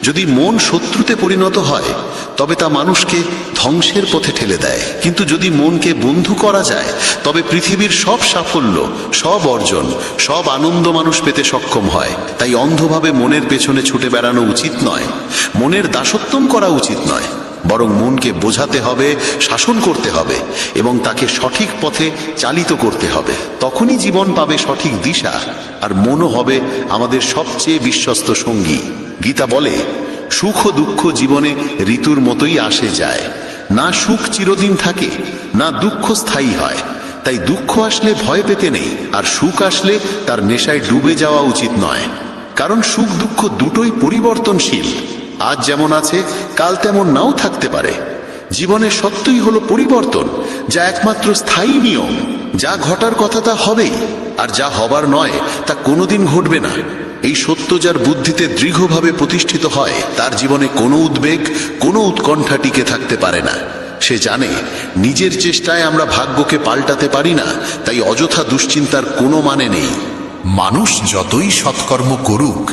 যদি মন শত্রুতে পরিণত হয়, তবে তা মানুষকে ধ্বংসের পথে ঠেলে দেয়। কিন্তু যদি মনকে বন্ধু করা যায়, তবে পৃথিবীর সব সাফল্য, সব অর্জন, সব আনন্দ মানুষ পেতে সক্ষম হয়। তাই অন্ধভাবে মনের পেছনে ছুটে বেড়ানো উচিত নয়, মনের দাসত্বম করা উচিত নয়, বরং মনকে বোঝাতে হবে, শাসন করতে হবে এবং তাকে সঠিক পথে চালিত করতে হবে। তখনই জীবন পাবে সঠিক দিশা, আর মনও হবে আমাদের সবচেয়ে বিশ্বস্ত সঙ্গী। গীতা বলে, সুখ ও দুঃখ জীবনে ঋতুর মতোই আসে যায়, না সুখ চিরদিন থাকে, না দুঃখ স্থায়ী হয়। তাই দুঃখ আসলে ভয় পেতে নেই, আর সুখ আসলে তার নেশায় ডুবে যাওয়া উচিত নয়। কারণ সুখ দুঃখ দুটোই পরিবর্তনশীল, আজ যেমন আছে কাল তেমন নাও থাকতে পারে। জীবনের সত্যই হলো পরিবর্তন, যা একমাত্র স্থায়ী নিয়ম। যা ঘটার কথা তা হবেই, আর যা হবার নয় তা কোনোদিন ঘটবে না। এই সত্য যার বুদ্ধিতে দৃঢ়ভাবে প্রতিষ্ঠিত হয়, তার জীবনে কোনো উদ্বেগ, কোনো উৎকণ্ঠা টিকে থাকতে পারে না। সে জানে নিজের চেষ্টায় আমরা ভাগ্যকে পাল্টাতে পারি না, তাই অযথা দুশ্চিন্তার কোনো মানে নেই। মানুষ যতই সৎকর্ম করুক,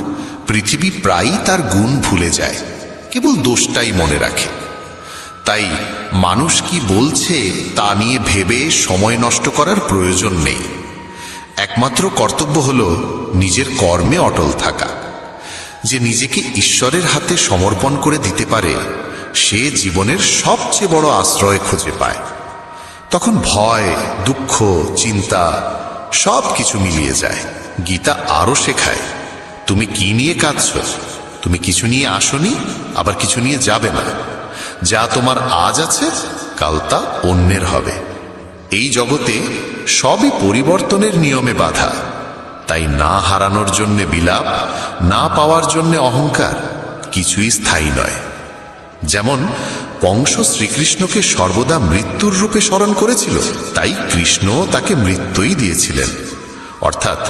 পৃথিবী প্রায়ই তার গুণ ভুলে যায়, কেবল দোষটাই মনে রাখে। তাই মানুষ কি বলছে তা নিয়ে ভেবে সময় নষ্ট করার প্রয়োজন নেই। একমাত্র কর্তব্য হলো নিজের কর্মে অটল থাকা। যে নিজেকে ঈশ্বরের হাতে সমর্পণ করে দিতে পারে, সে জীবনের সবচেয়ে বড় আশ্রয় খুঁজে পায়। তখন ভয়, দুঃখ, চিন্তা সব কিছু মিলিয়ে যায়। গীতা আরো শেখায়, তুমি কি নিয়ে কাঁদছ? তুমি কিছু নিয়ে আসনি, আবার কিছু নিয়ে যাবে না। যা তোমার আজ আছে, কাল তা অন্যের হবে। এই জগতে সবই পরিবর্তনের নিয়মে বাঁধা। তাই না হারানোর জন্য বিলাপ, না পাওয়ার জন্য অহংকার কিছুই স্থায়ী নয়। যেমন কংস শ্রীকৃষ্ণকে সর্বদা মৃত্যুর রূপে স্মরণ করেছিল, তাই কৃষ্ণ তাকে মৃত্যুই দিয়েছিলেন। অর্থাৎ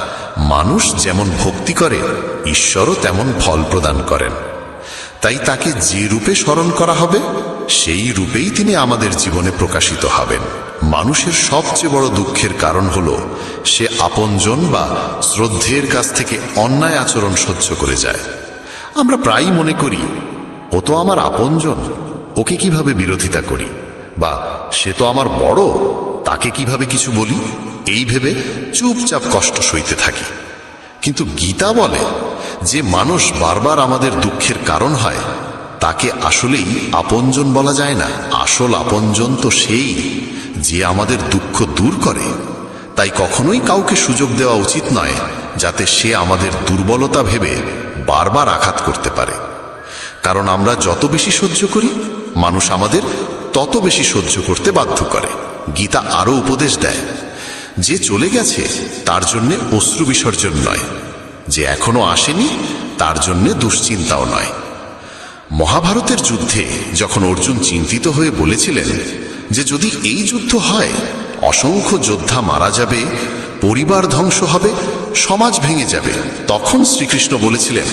মানুষ যেমন ভক্তি করে, ঈশ্বরও তেমন ফল প্রদান করেন। তাই তাকে যে রূপে স্মরণ করা হবে, সেই রূপেই তিনি আমাদের জীবনে প্রকাশিত হবেন। মানুষের সবচেয়ে বড় দুঃখের কারণ হলো সে আপনজন বা শ্রদ্ধের কাছ থেকে অন্যায় আচরণ সহ্য করে যায়। আমরা প্রায়ই মনে করি, ও তো আমার আপনজন, ওকে কিভাবে বিরোধিতা করি, বা সে তো আমার বড়, তাকে কিভাবে কিছু বলি, এই ভেবে চুপচাপ কষ্ট সইতে থাকি। কিন্তু গীতা বলে, যে মানুষ বারবার আমাদের দুঃখের কারণ হয়, তাকে আসলেই আপনজন বলা যায় না। আসল আপনজন তো সেই যে আমাদের দুঃখ দূর করে। তাই কখনোই কাউকে সুযোগ দেওয়া উচিত নয় যাতে সে আমাদের দুর্বলতা ভেবে বারবার আঘাত করতে পারে। কারণ আমরা যত বেশি সহ্য করি, মানুষ আমাদের তত বেশি সহ্য করতে বাধ্য করে। গীতা আরো উপদেশ দেয়, যে চলে গেছে তার জন্যে অশ্রু বিসর্জন নয়, যে এখনো আসেনি তার জন্যে দুশ্চিন্তাও নয়। মহাভারতের যুদ্ধে যখন অর্জুন চিন্তিত হয়ে বলেছিলেন যে যদি এই যুদ্ধ হয় অসংখ্য যোদ্ধা মারা যাবে, পরিবার ধ্বংস হবে, সমাজ ভেঙে যাবে, তখন শ্রীকৃষ্ণ বলেছিলেন,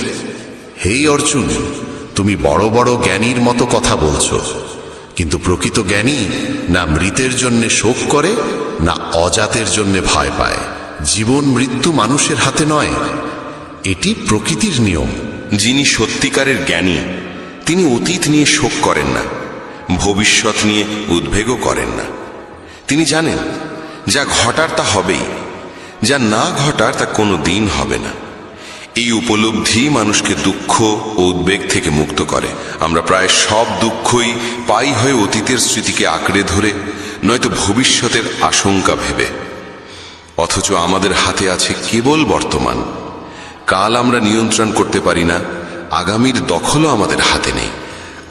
হে অর্জুন, তুমি বড় বড় জ্ঞানীর মতো কথা বলছো, কিন্তু প্রকৃত জ্ঞানী না মৃতের জন্যে শোক করে, না অজাতের জন্যে ভয় পায়। জীবন মৃত্যু মানুষের হাতে নয়, এটি প্রকৃতির নিয়ম। যিনি সত্যিকারের জ্ঞানী তিনি অতীত নিয়ে শোক করেন না, ভবিষ্যৎ নিয়ে উদ্বেগও করেন না। তিনি জানেন যা ঘটার তা হবেই, যা না ঘটার তা কোনো দিন হবে না। এই উপলব্ধি মানুষকে দুঃখ ও উদ্বেগ থেকে মুক্ত করে। আমরা প্রায় সব দুঃখই পাই হয় অতীতের স্মৃতিকে আঁকড়ে ধরে, নয়তো ভবিষ্যতের আশঙ্কা ভেবে। অথচ আমাদের হাতে আছে কেবল বর্তমান। কাল আমরা নিয়ন্ত্রণ করতে পারি না, আগামীর দখলও আমাদের হাতে নেই।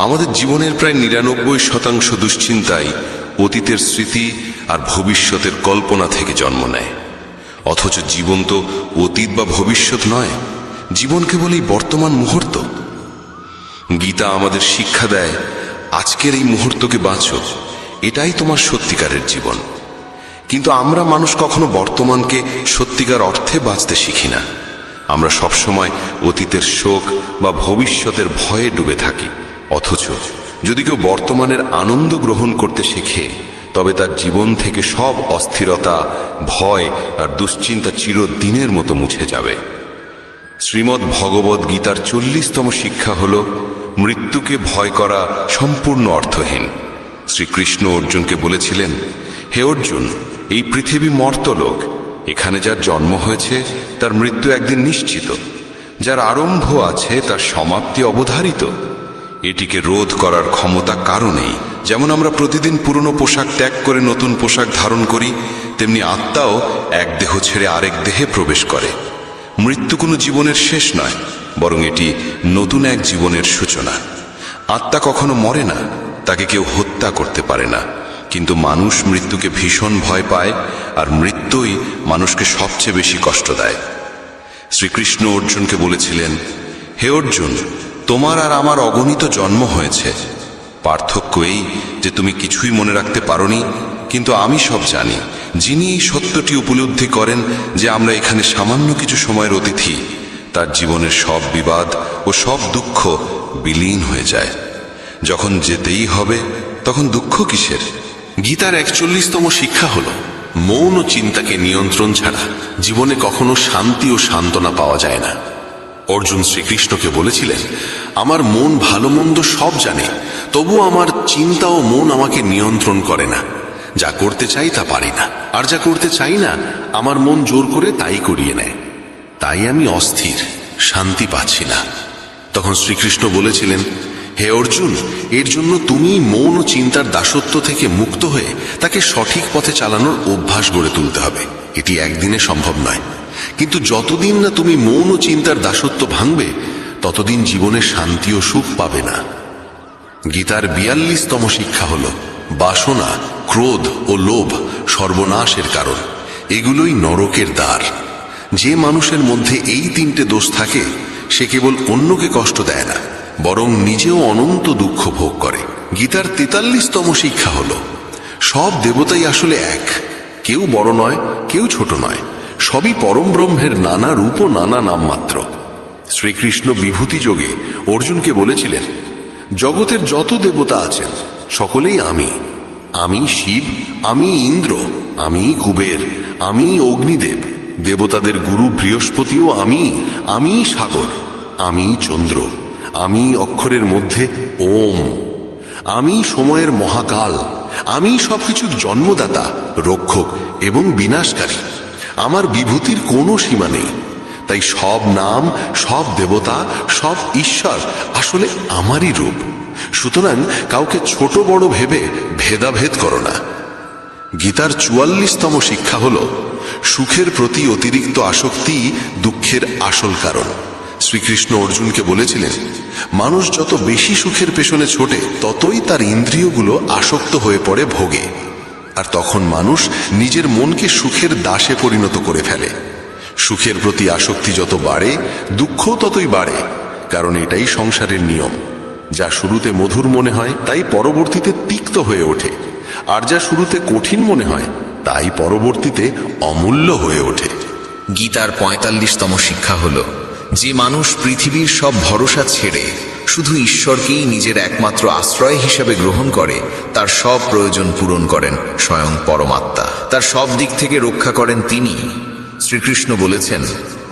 আমাদের জীবনের প্রায় 99% দুশ্চিন্তাই অতীতের স্মৃতি আর ভবিষ্যতের কল্পনা থেকে জন্ম নেয়। অথচ জীবন তো অতীত বা ভবিষ্যৎ নয়, জীবন কেবল এই বর্তমান মুহূর্ত। গীতা আমাদের শিক্ষা দেয়, আজকের এই মুহূর্তকে বাঁচো, এটাই তোমার সত্যিকারের জীবন। কিন্তু আমরা মানুষ কখনো বর্তমানকে সত্যিকার অর্থে বাঁচতে শিখি না। আমরা সবসময় অতীতের শোক বা ভবিষ্যতের ভয়ে ডুবে থাকি। অথচ যদি কেউ বর্তমানের আনন্দ গ্রহণ করতে শেখে, তবে তার জীবন থেকে সব অস্থিরতা, ভয় আর দুশ্চিন্তা চিরদিনের মতো মুছে যাবে। শ্রীমদ্ ভগবদ গীতার 40তম শিক্ষা হল মৃত্যুকে ভয় করা সম্পূর্ণ অর্থহীন। শ্রীকৃষ্ণ অর্জুনকে বলেছিলেন, হে অর্জুন, এই পৃথিবী মর্তলোক। এখানে যার জন্ম হয়েছে তার মৃত্যু একদিন নিশ্চিত। যার আরম্ভ আছে তার সমাপ্তি অবধারিত। এটিকে রোধ করার ক্ষমতা কারো নেই। যেমন আমরা প্রতিদিন পুরনো পোশাক ত্যাগ করে নতুন পোশাক ধারণ করি, তেমনি আত্মাও এক দেহ ছেড়ে আরেক দেহে প্রবেশ করে। মৃত্যু কোনো জীবনের শেষ নয়, বরং এটি নতুন এক জীবনের সূচনা। আত্মা কখনো মরে না, তাকে কেউ হত্যা করতে পারে না। কিন্তু মানুষ মৃত্যুকে ভীষণ ভয় পায়, আর মৃত্যুই মানুষকে সবচেয়ে বেশি কষ্ট দেয়। শ্রীকৃষ্ণ অর্জুনকে বলেছিলেন, হে অর্জুন, তোমার আর আমার অগণিত জন্ম হয়েছে। পার্থক্য এই যে তুমি কিছুই মনে রাখতে পারোনি, কিন্তু আমি সব জানি। যিনি এই সত্যটি উপলব্ধি করেন যে আমরা এখানে সামান্য কিছু সময়ের অতিথি, তার জীবনের সব বিবাদ ও সব দুঃখ বিলীন হয়ে যায়। যখন যেতেই হবে তখন দুঃখ কিসের? গীতার 41তম শিক্ষা হল মৌন চিন্তাকে নিয়ন্ত্রণ ছাড়া জীবনে কখনো শান্তি ও সান্ত্বনা পাওয়া যায় না। অর্জুন শ্রীকৃষ্ণকে বলেছিলেন, আমার মন ভালো মন্দ সব জানে, তবু আমার চিন্তা ও মন আমাকে নিয়ন্ত্রণ করে না। যা করতে চাই তা পারি না, আর যা করতে চাই না আমার মন জোর করে তাই করিয়ে নেয়। তাই আমি অস্থির, শান্তি পাচ্ছি না। তখন শ্রীকৃষ্ণ বলেছিলেন, হে অর্জুন, এর জন্য তুমি মৌন ও চিন্তার দাসত্ব থেকে মুক্ত হয়ে তাকে সঠিক পথে চালানোর অভ্যাস গড়ে তুলতে হবে। এটি একদিনে সম্ভব নয়, কিন্তু যতদিন না তুমি মৌন ও চিন্তার দাসত্ব ভাঙবে, ততদিন জীবনে শান্তি ও সুখ পাবে না। গীতার 42তম শিক্ষা হল বাসনা, ক্রোধ ও লোভ সর্বনাশের কারণ। এগুলোই নরকের দ্বার। যে মানুষের মধ্যে এই 3টে দোষ থাকে, সে কেবল অন্যকে কষ্ট দেয় না, বরং নিজেও অনন্ত দুঃখ ভোগ করে। গীতার 43তম শিক্ষা হল সব দেবতাই আসলে এক। কেউ বড় নয়, কেউ ছোট নয়, সবই পরম ব্রহ্মের নানা রূপ ও নানা নাম মাত্র। শ্রীকৃষ্ণ বিভূতি যোগে অর্জুনকে বলেছিলেন, জগতের যত দেবতা আছেন সকলেই আমি। আমি শিব, আমি ইন্দ্র, আমি কুবের, আমি অগ্নিদেব, দেবতাদের গুরু বৃহস্পতিও আমি সাগর, আমি চন্দ্র, আমি অক্ষরের মধ্যে ওম, আমি সময়ের মহাকাল, আমি সবকিছুর জন্মদাতা, রক্ষক এবং বিনাশকারী। আমার বিভূতির কোনো সীমা নেই। তাই সব নাম, সব দেবতা, সব ঈশ্বর আসলে আমারই রূপ। সুতরাং কাউকে ছোট বড় ভেবে ভেদাভেদ করো না। গীতার 44তম শিক্ষা হল সুখের প্রতি অতিরিক্ত আসক্তি দুঃখের আসল কারণ। শ্রীকৃষ্ণ অর্জুনকে বলেছিলেন, মানুষ যত বেশি সুখের পেছনে ছোটে, ততই তার ইন্দ্রিয়গুলো আসক্ত হয়ে পড়ে ভোগে, আর তখন মানুষ নিজের মনকে সুখের দাসে পরিণত করে ফেলে। সুখের প্রতি আসক্তি যত বাড়ে, দুঃখও ততই বাড়ে, কারণ এটাই সংসারের নিয়ম। যা শুরুতে মধুর মনে হয় তাই পরবর্তীতে তিক্ত হয়ে ওঠে, আর যা শুরুতে কঠিন মনে হয় তাই পরবর্তীতে অমূল্য হয়ে ওঠে। গীতার ৪৫তম শিক্ষা হল, যে মানুষ পৃথিবীর সব ভরসা ছেড়ে শুধু ঈশ্বরকেই নিজের একমাত্র আশ্রয় হিসেবে গ্রহণ করে, তার সব প্রয়োজন পূরণ করেন স্বয়ং পরমাত্মা। তার সব দিক থেকে রক্ষা করেন তিনি। শ্রীকৃষ্ণ বলেছেন,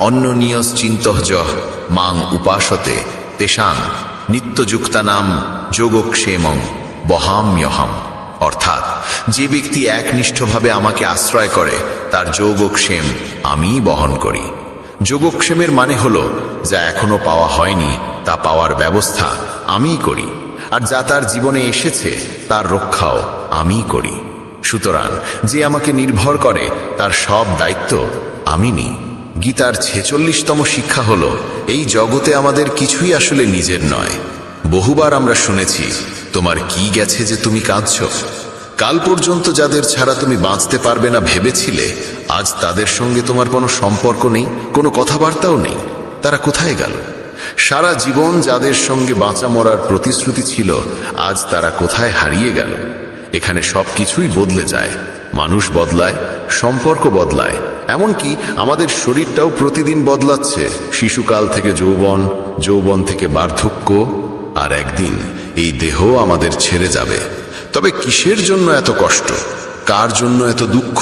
অন্যনিয়স চিন্তঃজঃ মাং উপাসতে তেষাং নিত্যযুক্তানাম যোগক্ষেমং বহাম্যহম। অর্থাৎ, যে ব্যক্তি একনিষ্ঠভাবে আমাকে আশ্রয় করে তার যোগক্ষেম আমি বহন করি। যোগক্ষেমের মানে হলো, যা এখনো পাওয়া হয়নি তা পাওয়ার ব্যবস্থা আমিই করি, আর যা তার জীবনে এসেছে তার রক্ষাও আমিই করি। সুতরাং যে আমাকে নির্ভর করে তার সব দায়িত্ব আমি নিই। গীতার ৪৬তম শিক্ষা হলো, এই জগতে আমাদের কিছুই আসলে নিজের নয়। বহুবার আমরা শুনেছি, তোমার কি গেছে যে তুমি কাঁদছ? কাল পর্যন্ত যাদের ছাড়া তুমি বাঁচতে পারবে না ভেবেছিলে, আজ তাদের সঙ্গে তোমার কোনো সম্পর্ক নেই, কোনো কথাবার্তাও নেই। তারা কোথায় গেল? সারা জীবন যাদের সঙ্গে বাঁচা মরার প্রতিশ্রুতি ছিল, আজ তারা কোথায় হারিয়ে গেল? এখানে সবকিছুই বদলে যায়। মানুষ বদলায়, সম্পর্ক বদলায়, এমনকি আমাদের শরীরটাও প্রতিদিন বদলাচ্ছে। শিশুকাল থেকে যৌবন, যৌবন থেকে বার্ধক্য, আর একদিন এই দেহ আমাদের ছেড়ে যাবে। তবে কিসের জন্য এত কষ্ট? কার জন্য এত দুঃখ?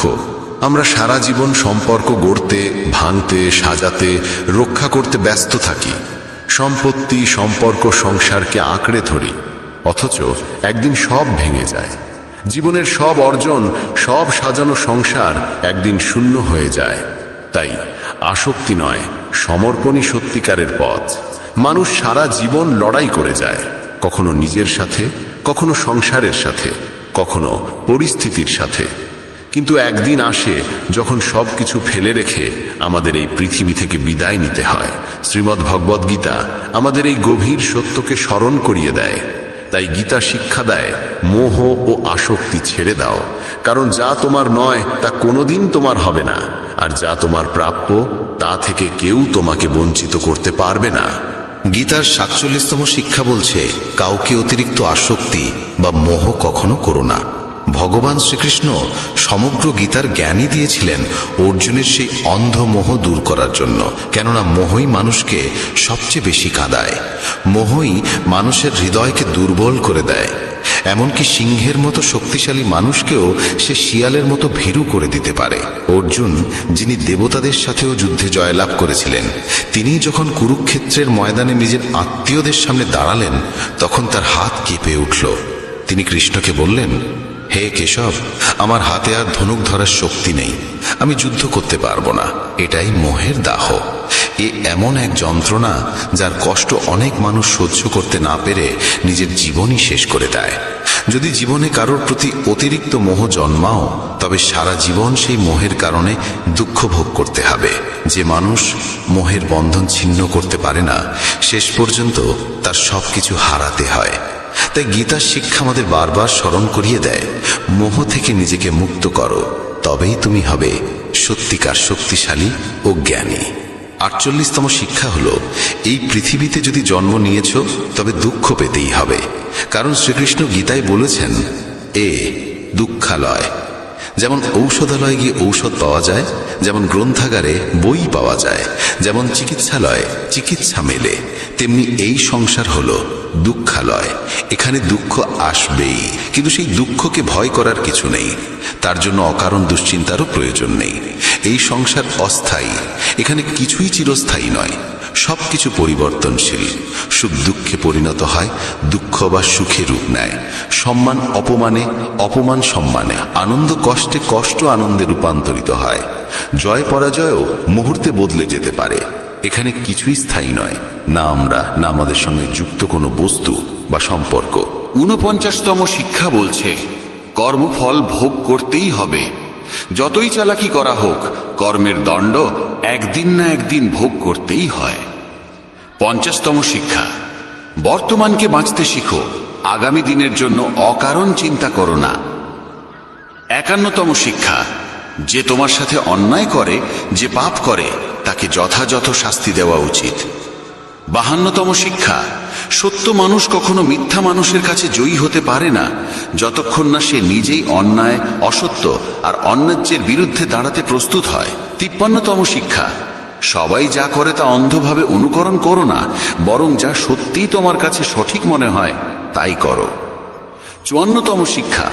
আমরা সারা জীবন সম্পর্ক গড়তে, ভাঙতে, সাজাতে, রক্ষা করতে ব্যস্ত থাকি। সম্পত্তি, সম্পর্ক, সংসারকে আঁকড়ে ধরি, অথচ একদিন সব ভেঙে যায়। জীবনের সব অর্জন, সব সাজানো সংসার একদিন শূন্য হয়ে যায়। তাই আসক্তি নয়, সমর্পণই সত্যিকারের পথ। মানুষ সারা জীবন লড়াই করে যায়, কখনো নিজের সাথে, কখনো সংসারের সাথে, কখনো পরিস্থিতির সাথে। কিন্তু একদিন আসে যখন সবকিছু ফেলে রেখে আমাদের এই পৃথিবী থেকে বিদায় নিতে হয়। শ্রীমদ্ ভগবদ গীতা আমাদের এই গভীর সত্যকে স্মরণ করিয়ে দেয়। তাই গীতা শিক্ষা দেয়, মোহ ও আসক্তি ছেড়ে দাও, কারণ যা তোমার নয় তা কোনোদিন তোমার হবে না, আর যা তোমার প্রাপ্য তা থেকে কেউ তোমাকে বঞ্চিত করতে পারবে না। গীতার ৪৭তম শিক্ষা বলছে, কাউকে অতিরিক্ত আসক্তি বা মোহ কখনো করো না। ভগবান শ্রীকৃষ্ণ সমগ্র গীতার জ্ঞানই দিয়েছিলেন অর্জুনের সেই অন্ধ মোহ দূর করার জন্য। কেননা মোহই মানুষকে সবচেয়ে বেশি কাঁদায়। মোহই মানুষের হৃদয়কে দুর্বল করে দেয়। এমনকি সিংহের মতো শক্তিশালী মানুষকেও সে শিয়ালের মতো ভীরু করে দিতে পারে। অর্জুন, যিনি দেবতাদের সাথেও যুদ্ধে জয়লাভ করেছিলেন, তিনি যখন কুরুক্ষেত্রের ময়দানে নিজের আত্মীয়দের সামনে দাঁড়ালেন, তখন তার হাত কেঁপে উঠল। তিনি কৃষ্ণকে বললেন, হে কেশব, আমার হাতে আর ধনুক ধরার শক্তি নেই, আমি যুদ্ধ করতে পারবো না। এটাই মোহের দাহ। এ এমন এক যন্ত্রণা যার কষ্ট অনেক মানুষ সহ্য করতে না পেরে নিজের জীবনই শেষ করে দেয়। যদি জীবনে কারোর প্রতি অতিরিক্ত মোহ জন্মাও, তবে সারা জীবন সেই মোহের কারণে দুঃখ ভোগ করতে হবে। যে মানুষ মোহের বন্ধন ছিন্ন করতে পারে না, শেষ পর্যন্ত তার সবকিছু হারাতে হয়। তাই গীতার শিক্ষা আমাদের বারবার স্মরণ করিয়ে দেয়, মোহ থেকে নিজেকে মুক্ত করো, তবেই তুমি হবে সত্যিকার শক্তিশালী ও জ্ঞানী। ৪৮তম শিক্ষা হলো, এই পৃথিবীতে যদি জন্ম নিয়েছ তবে দুঃখ পেতেই হবে। কারণ শ্রীকৃষ্ণ গীতায় বলেছেন, দুঃখালয়। যেমন ঔষধালয়ে গিয়ে ঔষধ পাওয়া যায়, যেমন গ্রন্থাগারে বই পাওয়া যায়, যেমন চিকিৎসালয়ে চিকিৎসা মেলে, তেমনি এই সংসার হলো দুঃখালয়। এখানে দুঃখ আসবেই, কিন্তু সেই দুঃখকে ভয় করার কিছু নেই। তার জন্য অকারণ দুশ্চিন্তারও প্রয়োজন নেই। এই সংসার অস্থায়ী, এখানে কিছুই চিরস্থায়ী নয়। সবকিছু পরিবর্তনশীল। সুখ দুঃখে পরিণত হয়, দুঃখ বা সুখে রূপ নেয়। সম্মান অপমানে, অপমান সম্মানে, আনন্দ কষ্টে, কষ্ট আনন্দে রূপান্তরিত হয়। জয় পরাজয়ও মুহূর্তে বদলে যেতে পারে। এখানে কিছুই স্থায়ী নয়, না আমরা, না আমাদের সঙ্গে যুক্ত কোনো বস্তু বা সম্পর্ক। ৪৯তম শিক্ষা বলছে, কর্মফল ভোগ করতেই হবে। যতই চালাকি করা হোক, কর্মের দণ্ড একদিন না একদিন ভোগ করতেই হয়। ৫০তম শিক্ষা, বর্তমানকে বাঁচতে শিখো, আগামী দিনের জন্য অকারণ চিন্তা করো না। ৫১তম শিক্ষা, যে তোমার সাথে অন্যায় করে, যে পাপ করে, তাকে যথাযথ শাস্তি দেওয়া উচিত। ৫২তম শিক্ষা, সত্য মানুষ কখনো মিথ্যা মানুষের কাছে জয়ী হতে পারে না যতক্ষণ না সে নিজেই অন্যায়, অসত্য আর অন্যায্যের বিরুদ্ধে দাঁড়াতে প্রস্তুত হয়। 53তম শিক্ষা, সবাই যা করে তা অন্ধভাবে অনুকরণ করো না, বরং যা সত্যিই তোমার কাছে সঠিক মনে হয় তাই করো। 54তম শিক্ষা,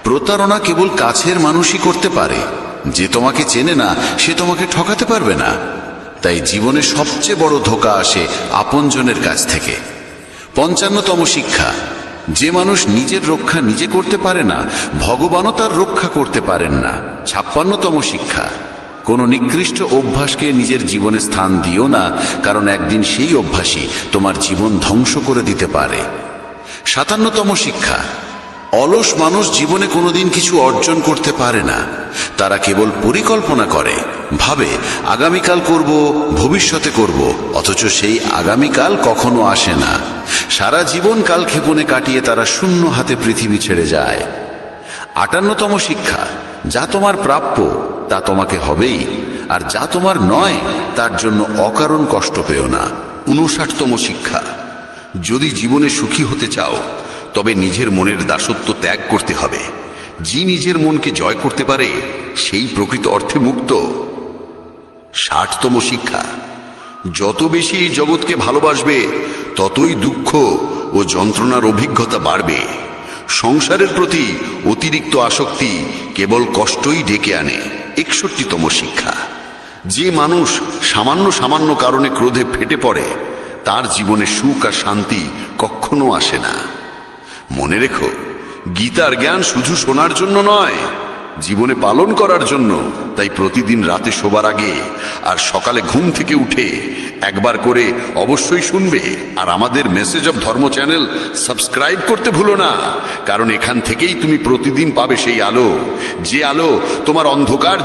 প্রতারণা কেবল কাছের মানুষই করতে পারে। যে তোমাকে চেনে না সে তোমাকে ঠকাতে পারবে না। তাই জীবনে সবচেয়ে বড় ধোঁকা আসে আপনজনের কাছ থেকে। 55তম শিক্ষা, যে মানুষ নিজের রক্ষা নিজে করতে পারে না, ভগবানও তার রক্ষা করতে পারেন না। 56তম শিক্ষা, কোনো নিকৃষ্ট অভ্যাসকে নিজের জীবনে স্থান দিও না, কারণ একদিন সেই অভ্যাসই তোমার জীবন ধ্বংস করে দিতে পারে। 57তম শিক্ষা, অলস মানুষ জীবনে কোনোদিন কিছু অর্জন করতে পারে না। তারা কেবল পরিকল্পনা করে, ভাবে আগামীকাল করব, ভবিষ্যতে করব, অথচ সেই আগামীকাল কখনো আসে না। সারা জীবন কালক্ষেপণে কাটিয়ে তারা শূন্য হাতে পৃথিবী ছেড়ে যায়। 58তম শিক্ষা, যা তোমার প্রাপ্য তা তোমাকে হবেই, আর যা তোমার নয় তার জন্য অকারণ কষ্ট পেও না। 59তম শিক্ষা, যদি জীবনে সুখী হতে চাও তবে নিজের মনের দাসত্ব ত্যাগ করতে হবে। যে নিজের মনকে জয় করতে পারে সেই প্রকৃত অর্থে মুক্ত। 60তম শিক্ষা, যত বেশি এই জগৎকে ভালোবাসবে ততই দুঃখ ও যন্ত্রণার অভিজ্ঞতা বাড়বে। সংসারের প্রতি অতিরিক্ত আসক্তি কেবল কষ্টই ডেকে আনে। 61তম শিক্ষা, যে মানুষ সামান্য সামান্য কারণে ক্রোধে ফেটে পড়ে তার জীবনে সুখ আর শান্তি কখনো আসে না। মনে রেখো, গীতার জ্ঞান শুধু শোনার জন্য নয়, জীবনে পালন করার জন্য। তাই প্রতিদিন রাতে শোবার আগে আর সকালে ঘুম থেকে উঠে একবার করে অবশ্যই শুনবে। আর আমাদের মেসেজ অফ ধর্ম চ্যানেল সাবস্ক্রাইব করতে ভুলো না, কারণ এখান থেকেই তুমি প্রতিদিন পাবে সেই আলো, যে আলো তোমার অন্ধকার